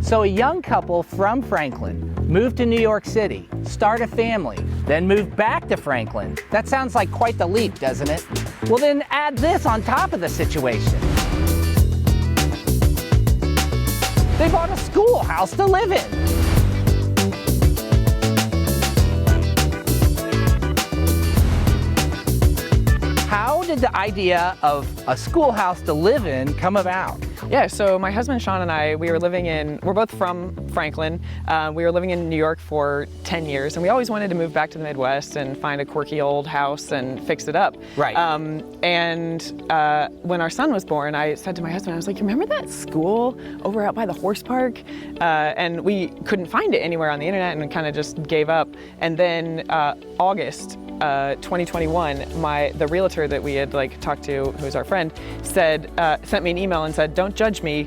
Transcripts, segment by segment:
So a young couple from Franklin moved to New York City, start a family, then move back to Franklin. That sounds like quite the leap, doesn't it? Well, then add this on top of the situation. They bought a schoolhouse to live in. How did the idea of a schoolhouse to live in come about? Yeah, so my husband Sean and I, we're both from Franklin. We were living in New York for 10 years, and we always wanted to move back to the Midwest and find a quirky old house and fix it up. Right. When our son was born, I said to my husband, I was like, remember that school over out by the horse park? And we couldn't find it anywhere on the internet and kind of just gave up. And then August 2021, the realtor that we had talked to, who's our friend, sent me an email and said, "Don't judge me."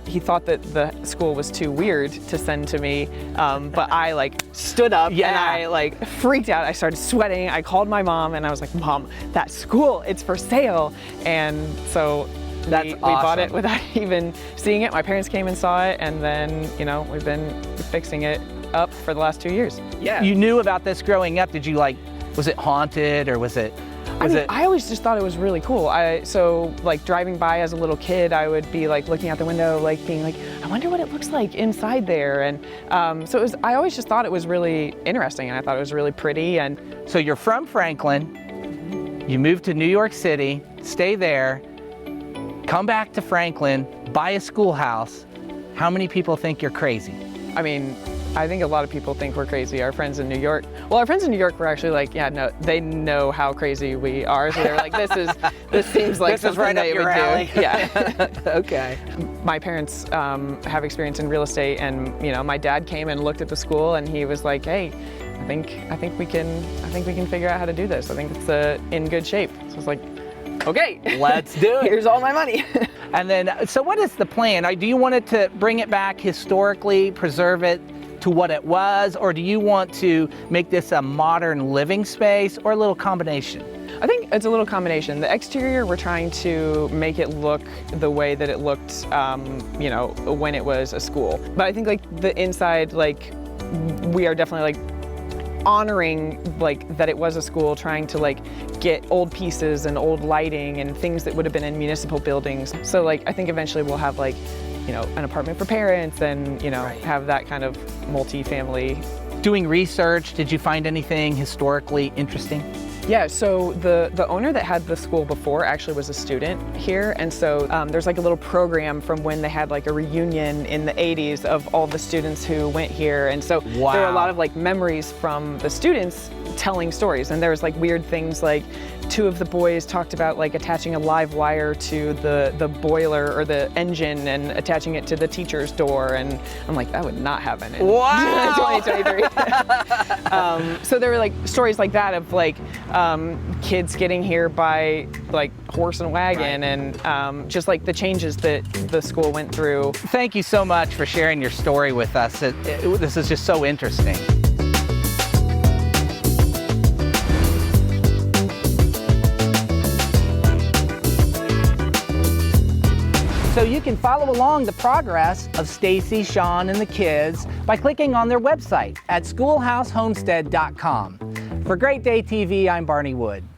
He thought that the school was too weird to send to me, but I stood up and I freaked out. I started sweating. I called my mom and I was like, "Mom, that school, it's for sale." And so we bought it without even seeing it. My parents came and saw it, and then we've been fixing it up for the last 2 years. Yeah. You knew about this growing up. Did you was it haunted or was it? I always just thought it was really cool. Driving by as a little kid, I would be looking out the window, being I wonder what it looks like inside there. And I always just thought it was really interesting, and I thought it was really pretty. And so you're from Franklin, you moved to New York City, stay there, come back to Franklin, buy a schoolhouse. How many people think you're crazy? I think a lot of people think we're crazy. Our friends in New York, our friends in New York were actually yeah, no, they know how crazy we are. So they're this seems like this is right up your alley. Yeah. Okay. My parents have experience in real estate, and my dad came and looked at the school, and he was like, "Hey, I think we can figure out how to do this. I think it's in good shape." So I was like, "Okay, let's do it. Here's all my money." And then, so what is the plan? Do you want it to bring it back historically, preserve it to what it was, or do you want to make this a modern living space, or a little combination? I think it's a little combination. The exterior, we're trying to make it look the way that it looked, when it was a school. But I think the inside, we are definitely honoring that it was a school, trying to get old pieces and old lighting and things that would have been in municipal buildings. So I think eventually we'll have an apartment for parents and Right. have that kind of multi-family. Doing research, did you find anything historically interesting? Yeah, so the owner that had the school before actually was a student here, and so there's a little program from when they had a reunion in the 80s of all the students who went here, and so Wow. there are a lot of memories from the students telling stories, and there was weird things two of the boys talked about attaching a live wire to the boiler or the engine and attaching it to the teacher's door, and I'm like, that would not happen in Wow. 2023. So there were stories like that of kids getting here by horse and wagon, Right. and just the changes that the school went through. Thank you so much for sharing your story with us. This is just so interesting. So you can follow along the progress of Stacy, Sean, and the kids by clicking on their website at schoolhousehomestead.com. For Great Day TV, I'm Barney Wood.